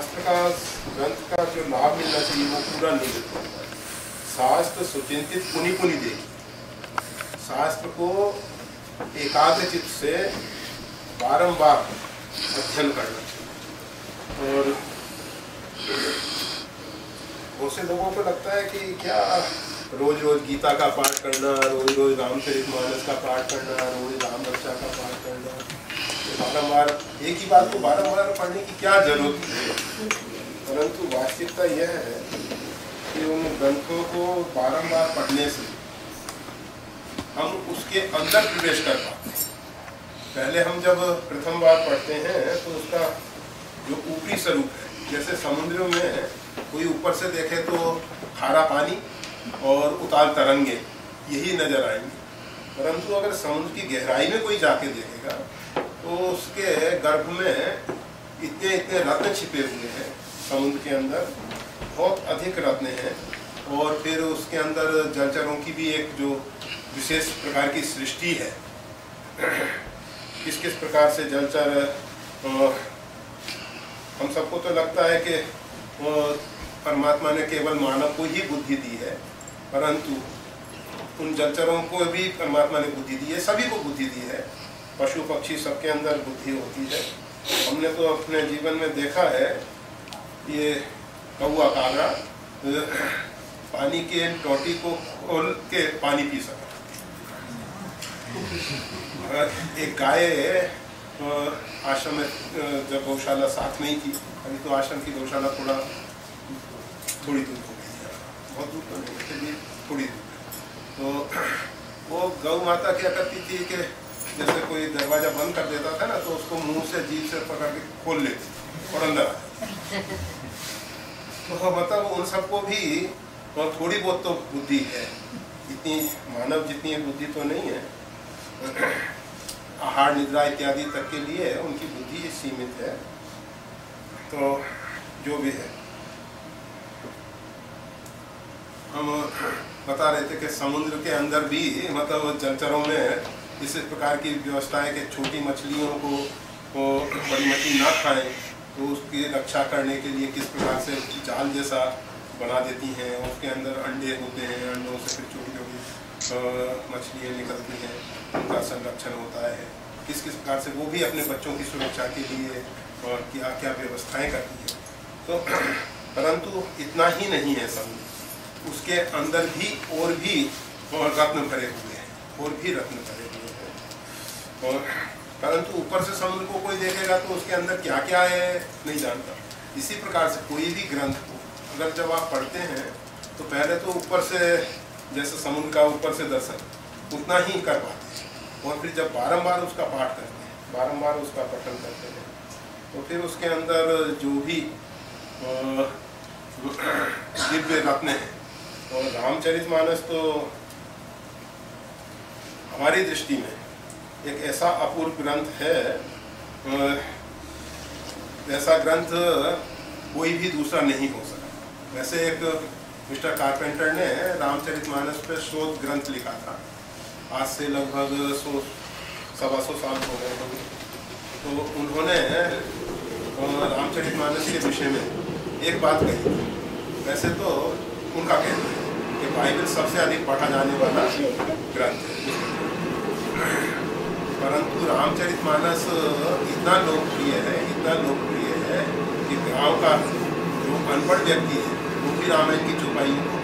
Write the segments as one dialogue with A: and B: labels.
A: शास्त्र का ग्रंथ का जो लाभ मिलना चाहिए वो पूरा नहीं मिलता है। शास्त्र सुचिंतित पुनि पुनि देखिए, शास्त्र को एकाग्र चित्त से बारंबार अध्ययन करना चाहिए। और बहुत से लोगों को लगता है कि क्या रोज रोज गीता का पाठ करना, रोज रोज रामचरितमानस का पाठ करना, रोज राम रक्षा का पाठ करना, बारंबार एक ही बात को बारंबार पढ़ने की क्या जरूरत है। परंतु वास्तविकता यह है कि उन ग्रंथों को बारंबार पढ़ने से हम उसके अंदर प्रवेश कर पाते हैं। पहले हम जब प्रथम बार पढ़ते हैं तो उसका जो ऊपरी स्वरूप है, जैसे समुद्र में कोई ऊपर से देखे तो खारा पानी और उतार तरंगे यही नजर आएंगे, परंतु अगर समुद्र की गहराई में कोई जाके देखेगा तो उसके गर्भ में इतने इतने रत्न छिपे हुए हैं। समुद्र के अंदर बहुत अधिक रत्न हैं और फिर उसके अंदर जलचरों की भी एक जो विशेष प्रकार की सृष्टि है। किस किस प्रकार से जलचर, हम सबको तो लगता है कि परमात्मा ने केवल मानव को ही बुद्धि दी है, परंतु उन जलचरों को भी परमात्मा ने बुद्धि दी है, सभी को बुद्धि दी है। पशु पक्षी सबके अंदर बुद्धि होती है। हमने तो अपने जीवन में देखा है, ये कौवा कागा पानी के टोटी को खोल के पानी पी सका। एक गाय आश्रम में जब गौशाला साथ नहीं थी, अभी तो आश्रम की गौशाला थोड़ी दूर हो गई है, बहुत दूर तो नहीं, थोड़ी दूर। तो वो गौ माता क्या करती थी कि जैसे कोई दरवाजा बंद कर देता था ना, तो उसको मुंह से जीभ से पकड़ के खोल लेती और अंदर आ। तो मतलब उन सबको भी थोड़ी बहुत तो बुद्धि है, इतनी मानव जितनी बुद्धि तो नहीं है। आहार निद्रा इत्यादि तक के लिए उनकी बुद्धि सीमित है। तो जो भी है, हम बता रहे थे कि समुद्र के अंदर भी मतलब जलचरों में इस प्रकार की व्यवस्था है कि छोटी मछलियों को बड़ी मछली ना खाएं, तो उसकी रक्षा करने के लिए किस प्रकार से जाल जैसा बना देती हैं। उसके अंदर अंडे होते हैं, अंडों से फिर छोटी छोटी मछलियाँ निकलती हैं, उनका संरक्षण होता है। किस किस प्रकार से वो भी अपने बच्चों की सुरक्षा के लिए और क्या क्या व्यवस्थाएं करती हैं। तो परंतु इतना ही नहीं है समुद्र, उसके अंदर भी और भी रत्न भरे हुए हैं, और भी रत्न भरे हुए हैं। और परंतु ऊपर से समुद्र को कोई देखेगा तो उसके अंदर क्या क्या है नहीं जानता। इसी प्रकार से कोई भी ग्रंथ को अगर जब आप पढ़ते हैं तो पहले तो ऊपर से जैसे समुद्र का ऊपर से दर्शन उतना ही कर पाते हैं, और फिर जब बारंबार उसका पाठ करते हैं, बारंबार उसका पठन करते हैं, तो फिर उसके अंदर जो भी दिव्य रत्न है। और रामचरितमानस तो हमारी दृष्टि में एक ऐसा अपूर्व ग्रंथ है, ऐसा ग्रंथ कोई भी दूसरा नहीं हो सका। वैसे एक मिस्टर कारपेंटर ने रामचरितमानस पर शोध ग्रंथ लिखा था, आज से लगभग 100-125 साल हो गए होंगे। तो उन्होंने रामचरितमानस के विषय में एक बात कही। वैसे तो उनका कहना है कि बाइबल सबसे अधिक पढ़ा जाने वाला ग्रंथ है, परंतु रामचरितमानस इतना लोकप्रिय है, इतना लोकप्रिय है कि गांव का जो अनपढ़ व्यक्ति है वो भी रामायण की चौपाइयों को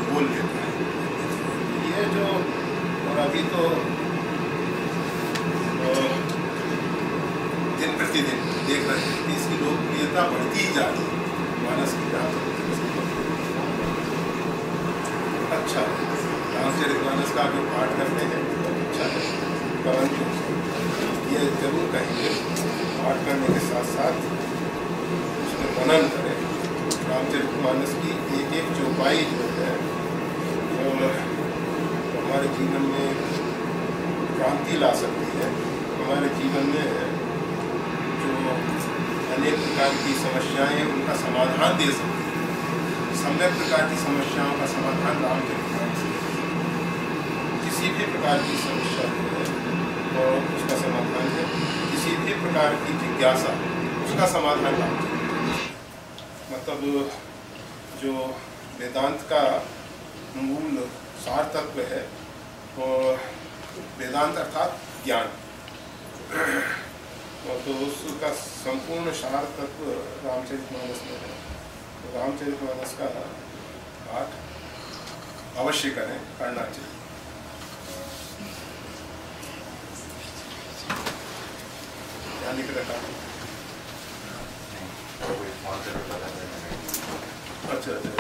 A: बोल लेता है। ये जो, और अभी तो दिन प्रतिदिन देख रहे हैं कि इसकी लोकप्रियता बढ़ती ही जा रही है। मानस की अच्छा रामचरितमानस का जो पाठ करते हैं अच्छा है, परंतु ये जरूर कहेंगे पाठ करने के साथ साथ उसमें मनन करें। रामचरितमानस की एक एक चौपाई जो है हमारे जीवन में क्रांति ला सकती है। हमारे जीवन में जो अनेक प्रकार की समस्याएं उनका समाधान दे सकती है। सम्यक प्रकार की समस्याओं का समाधान रामचरितमानस है। किसी भी प्रकार की समस्या है और उसका समाधान है, किसी भी प्रकार की जिज्ञासा उसका समाधान रामचरितमानस। मतलब जो वेदांत का मूल सार तत्व है, और वेदांत अर्थात ज्ञान, और तो उसका संपूर्ण सार तत्व रामचरितमानस में है। तो रामचरितमानस का पाठ अवश्य करना चाहिए। क्या लिख रखा है? अच्छा अच्छा,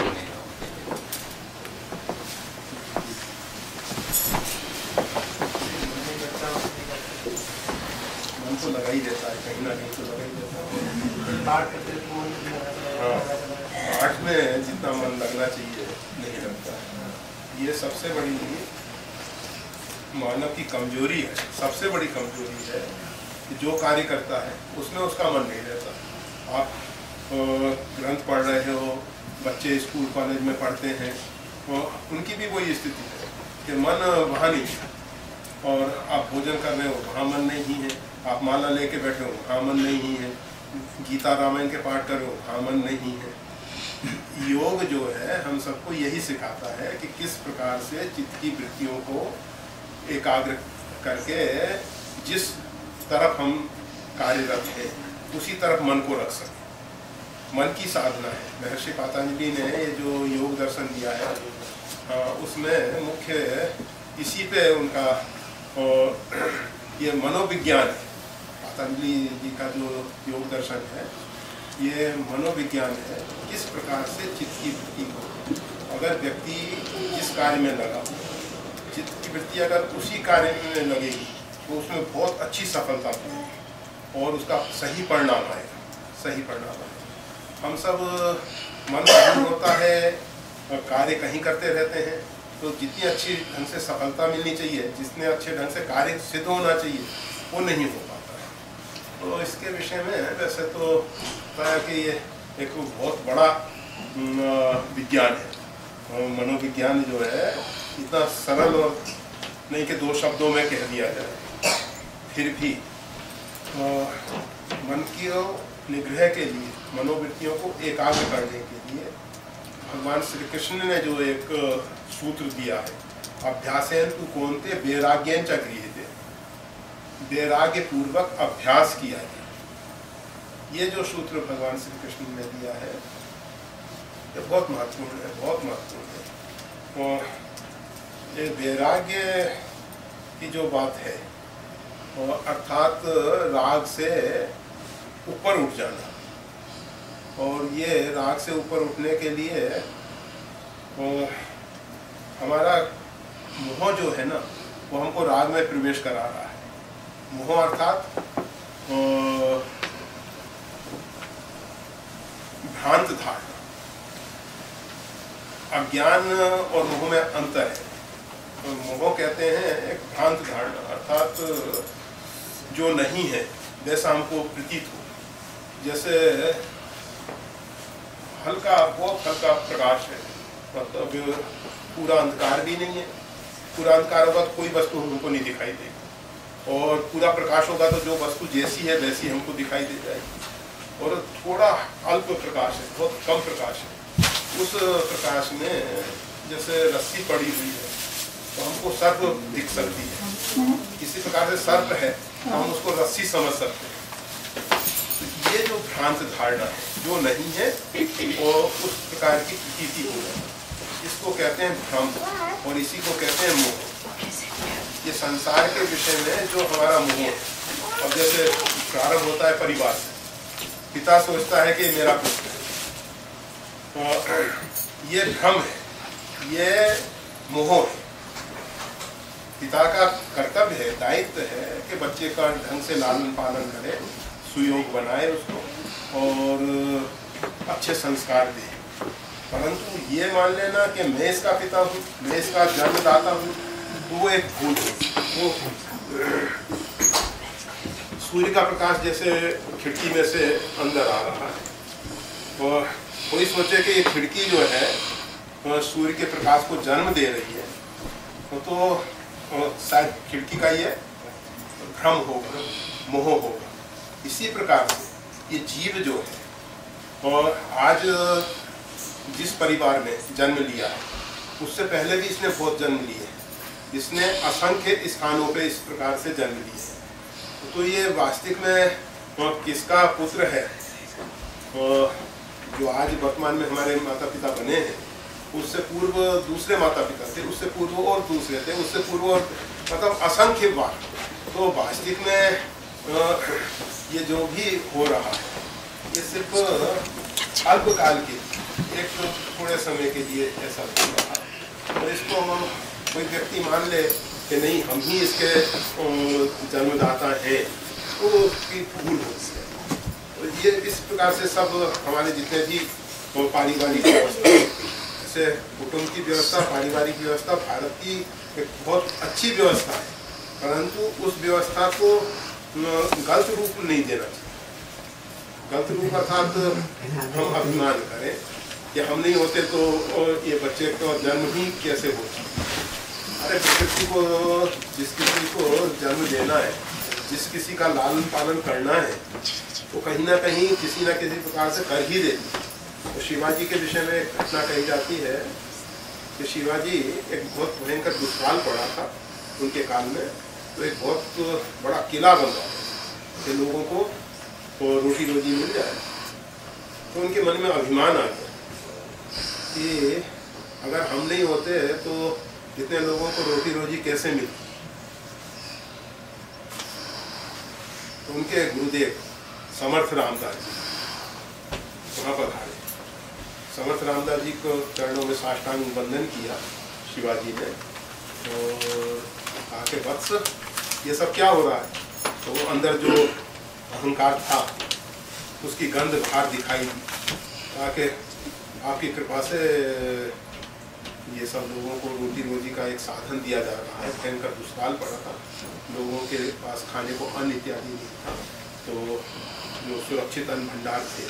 A: मन तो लगा ही देता है, कहीं ना कहीं तो लगा ही देता है। पाठ में जितना मन लगना चाहिए नहीं लगता है। ये सबसे बड़ी मानव की कमजोरी है, सबसे बड़ी कमजोरी है कि जो कार्य करता है उसमें उसका मन नहीं रहता। आप ग्रंथ पढ़ रहे हो, बच्चे स्कूल कॉलेज में पढ़ते हैं, उनकी भी वही स्थिति है कि मन वहाँ नहीं है, और आप भोजन कर रहे हो वहाँ मन नहीं है, आप माला लेके बैठे हो वहाँ मन नहीं है, गीता रामायण के पाठ कर रहे हो वहाँ मन नहीं है। योग जो है हम सबको यही सिखाता है कि किस प्रकार से चित्त की वृत्तियों को एकाग्र करके जिस तरफ हम कार्यरत है उसी तरफ मन को रख सकें। मन की साधना है। महर्षि पतंजलि ने ये जो योग दर्शन दिया है, उसमें मुख्य इसी पे उनका ये मनोविज्ञान है। पतंजलि जी का जो योग दर्शन है ये मनोविज्ञान है। किस प्रकार से चित्त की वृत्ति को, अगर व्यक्ति जिस कार्य में लगा, चित्त की वृत्ति अगर उसी कार्य में लगेगी तो उसमें बहुत अच्छी सफलता मिलेगी और उसका सही परिणाम आएगा, सही परिणाम आएगा। हम सब मन कहीं होता है, कार्य कहीं करते रहते हैं, तो जितनी अच्छी ढंग से सफलता मिलनी चाहिए, जितने अच्छे ढंग से कार्य सिद्ध होना चाहिए, वो नहीं हो पाता है। तो इसके विषय में वैसे तो पता है कि ये एक बहुत बड़ा विज्ञान है। मनोविज्ञान जो है इतना सरल और नहीं कि दो शब्दों में कह दिया जाए, फिर भी मन की निग्रह के लिए, मनोवृत्तियों को एकाग्र करने के लिए भगवान श्री कृष्ण ने जो एक सूत्र दिया है, अभ्यासेन तु कौन्ते वैराग्येन च गृह्यते, वैराग्य पूर्वक अभ्यास किया गया। ये जो सूत्र भगवान श्री कृष्ण ने दिया है ये बहुत महत्वपूर्ण है, बहुत महत्वपूर्ण है। और ये वैराग्य की जो बात है, अर्थात राग से ऊपर उठ जाना, और ये राग से ऊपर उठने के लिए हमारा मोह जो है ना, वो हमको राग में प्रवेश करा रहा है। मोह अर्थात भ्रांत धारणा। अज्ञान और मोह में अंतर है। तो मोह कहते हैं एक भ्रांत धारणा, अर्थात जो नहीं है वैसा हमको प्रतीत हो। जैसे हल्का, बहुत हल्का प्रकाश है, मतलब पूरा अंधकार भी नहीं है। पूरा अंधकार होगा तो कोई वस्तु हमको नहीं दिखाई देगी, और पूरा प्रकाश होगा तो जो वस्तु जैसी है वैसी हमको दिखाई दे जाएगी। और थोड़ा अल्प प्रकाश है, बहुत कम प्रकाश है, उस प्रकाश में जैसे रस्सी पड़ी हुई है तो हमको सर्प दिख सकती है। इसी प्रकार से सर्प है, हम उसको रस्सी समझ सकते हैं। ये जो भ्रांत धारणा है, जो नहीं है, और उस प्रकार की प्रतीति हो जाए, इसको कहते हैं भ्रम, और इसी को कहते हैं मोह। ये संसार के विषय में जो हमारा मोह है, अब जैसे प्रारंभ होता है परिवार से, पिता सोचता है कि मेरा पुत्र है, तो ये भ्रम है, ये मोह है। पिता का कर्तव्य है, दायित्व है कि बच्चे का ढंग से लालन पालन करे, सुयोग बनाए उसको, और अच्छे संस्कार दे। परंतु ये मान लेना कि मैं इसका पिता हूँ, मैं इसका जन्मदाता हूँ, तो वो एक भूल है। वो सूर्य का प्रकाश जैसे खिड़की में से अंदर आ रहा है, और कोई सोचे कि ये खिड़की जो है सूर्य के प्रकाश को जन्म दे रही है, तो शायद खिड़की का ये भ्रम होगा, मोह होगा। इसी प्रकार से ये जीव जो है और आज जिस परिवार में जन्म लिया उससे पहले भी इसने बहुत जन्म लिए, इसने असंख्य स्थानों पे इस प्रकार से जन्म लिए। तो ये वास्तविक में किसका पुत्र है? जो आज वर्तमान में हमारे माता पिता बने हैं, उससे पूर्व दूसरे माता पिता थे, उससे पूर्व और दूसरे थे, उससे पूर्व और मतलब असंख्य बार। तो वास्तविक में ये जो भी हो रहा है ये सिर्फ अल्पकाल के एक थोड़े समय के लिए ऐसा हो रहा है। तो इसको हम कोई व्यक्ति मान ले कि नहीं हम ही इसके जन्मदाता हैं, तो उसकी भूल होती है। तो ये इस प्रकार से सब हमारे जितने भी पारिवारिक व्यवस्था, जैसे कुटुंब की व्यवस्था, पारिवारिक व्यवस्था भारत की एक बहुत अच्छी व्यवस्था है, परंतु उस व्यवस्था को गलत रूप नहीं देना चाहिए। गलत रूप अर्थात हम अभिमान करें कि हम नहीं होते तो ये बच्चे का जन्म ही कैसे होता। अरे प्रकृति को जिस किसी को जन्म देना है, जिस किसी का लालन पालन करना है, तो कहीं ना कहीं किसी न किसी प्रकार से कर ही देती। तो शिवाजी के विषय में एक घटना कही जाती है कि शिवाजी एक बहुत भयंकर दुष्काल पड़ा था उनके काल में, तो एक बहुत बड़ा किला बन रहा था कि लोगों को रोटी रोजी मिल जाए। तो उनके मन में अभिमान आ गया कि अगर हम नहीं होते तो इतने लोगों को रोटी रोजी कैसे मिलती। तो उनके गुरुदेव समर्थ रामदास जी वहाँ पर आए। समर्थ रामदास जी को चरणों में साष्टांग वंदन किया शिवाजी ने, और आके वत्स ये सब क्या हो रहा है? तो वो अंदर जो अहंकार था उसकी गंध बाहर दिखाई दी, ताकि आपकी कृपा से ये सब लोगों को रोटी रोजी का एक साधन दिया जा रहा है। भयंकर दुष्काल पड़ा था, लोगों के पास खाने को अन्न इत्यादि नहीं था, तो जो सुरक्षित अन्न भंडार थे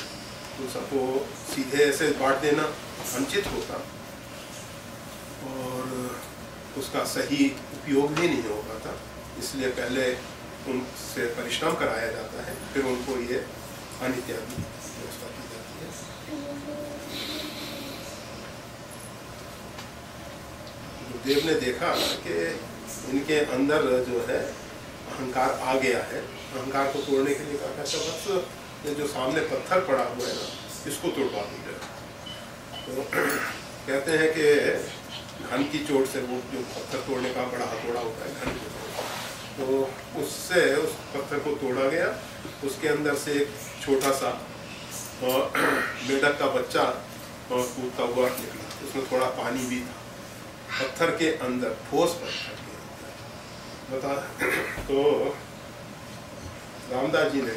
A: तो सबको सीधे ऐसे बांट देना अनुचित होता और उसका सही उपयोग भी नहीं हो पाता। इसलिए पहले उनसे परिश्रम कराया जाता है, फिर उनको ये अन्न इत्यादि व्यवस्था की जाती है। गुरुदेव ने देखा कि इनके अंदर जो है अहंकार आ गया है। अहंकार को तोड़ने के लिए कहा था बस ये जो सामने पत्थर पड़ा हुआ है ना, इसको तोड़वा दीजिए। तो कहते हैं कि घन की चोट से वो जो पत्थर तोड़ने का बड़ा हथौड़ा होता है घन की चोट, तो उससे उस पत्थर को तोड़ा गया। उसके अंदर से एक छोटा सा मेढक का बच्चा कूदता हुआ निकला, उसमें थोड़ा पानी भी था पत्थर के अंदर, ठोस पत्थर के अंदर बता। तो रामदास जी ने,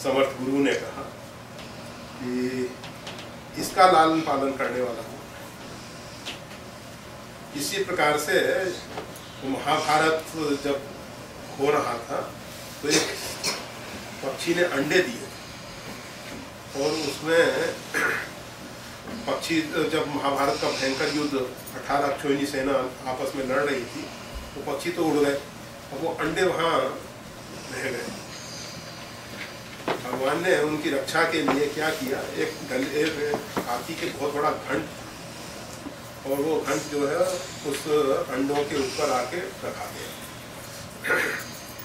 A: समर्थ गुरु ने कहा कि इसका लालन पालन करने वाला हूँ। इसी प्रकार से महाभारत जब हो रहा था तो एक पक्षी ने अंडे दिए, और उसमें पक्षी जब महाभारत का भयंकर युद्ध 18 अक्षोहिणी सेना आपस में लड़ रही थी, तो पक्षी तो उड़ गए, और वो अंडे वहाँ रह गए। भगवान ने उनकी रक्षा के लिए क्या किया, एक हाथी के बहुत बड़ा घंट, और वो घंट जो है उस अंडों के ऊपर आके रखा गया।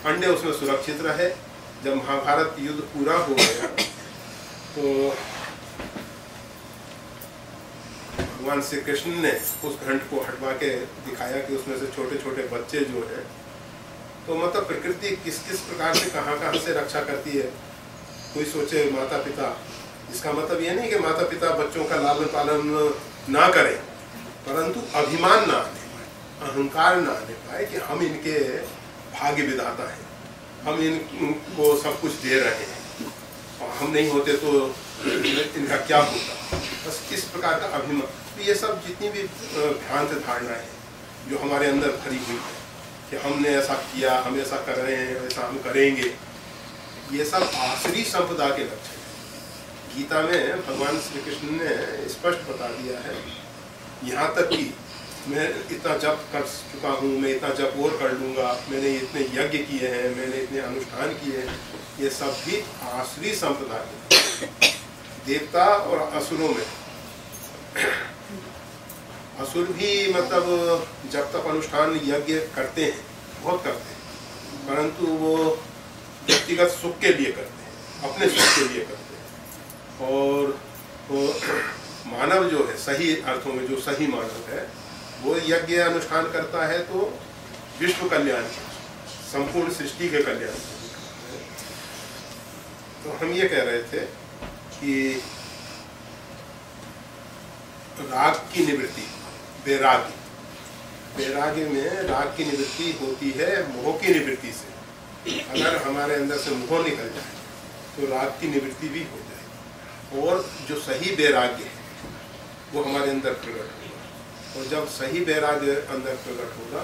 A: अंडे उसमें सुरक्षित रहे। जब महाभारत युद्ध पूरा हो गया तो भगवान श्री कृष्ण ने उस घंट को हटवा के दिखाया कि उसमें से छोटे छोटे बच्चे जो हैं, तो मतलब प्रकृति किस किस प्रकार से कहाँ कहाँ से रक्षा करती है। कोई सोचे माता पिता, इसका मतलब ये नहीं कि माता पिता बच्चों का लालन पालन ना करें, परंतु अभिमान ना आने पाए, अहंकार ना आने पाए कि हम इनके भाग्य विधाता हैं, हम इनको सब कुछ दे रहे हैं, और हम नहीं होते तो इनका क्या होता। बस इस प्रकार का अभिमान। तो ये सब जितनी भी भ्रांत धारणाएं हैं जो हमारे अंदर भरी हुई है कि हमने ऐसा किया, हम ऐसा कर रहे हैं, ऐसा हम करेंगे, ये सब आसुरी संपदा के लक्षण हैं। गीता में भगवान श्री कृष्ण ने स्पष्ट बता दिया है, यहाँ तक कि मैं इतना जप कर चुका हूँ, मैं इतना जप और कर लूँगा, मैंने इतने यज्ञ किए हैं, मैंने इतने अनुष्ठान किए हैं, ये सब भी आसुरी संपदा के। देवता और असुरों में, असुर भी मतलब जब तक अनुष्ठान यज्ञ करते हैं, बहुत करते हैं, परंतु वो व्यक्तिगत सुख के लिए करते हैं, अपने सुख के लिए करते हैं। और वो मानव जो है, सही अर्थों में जो सही मानव है, वो यज्ञ अनुष्ठान करता है तो विश्व कल्याण, संपूर्ण सृष्टि के कल्याण। तो हम ये कह रहे थे कि राग की निवृत्ति, वैराग्य में राग की निवृत्ति होती है मोह की निवृत्ति से। अगर हमारे अंदर से मोह निकल जाए तो राग की निवृत्ति भी हो जाए, और जो सही वैराग्य है वो हमारे अंदर प्रकट होगा। और जब सही वैराग्य अंदर प्रकट होगा,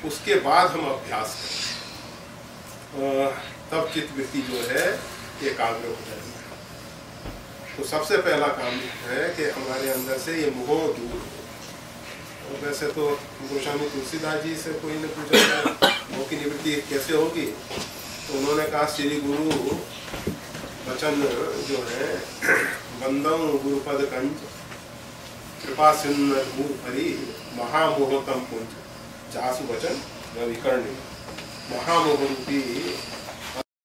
A: उसके बाद हम अभ्यास करें, तब चित्तवृत्ति जो है एकाग्र हो जाएगी। तो सबसे पहला काम है कि हमारे अंदर से ये मोह दूर हो। और वैसे तो गोस्वामी तुलसीदास जी से कोई ने पूछा मोह की निवृत्ति कैसे होगी, तो उन्होंने कहा श्री गुरु वचन जो है, वंदम गुरुपद कंज कृपा सिन्नर हरि महामोहतम पुंज जासु वचन विकर्ण। महामोह रूपी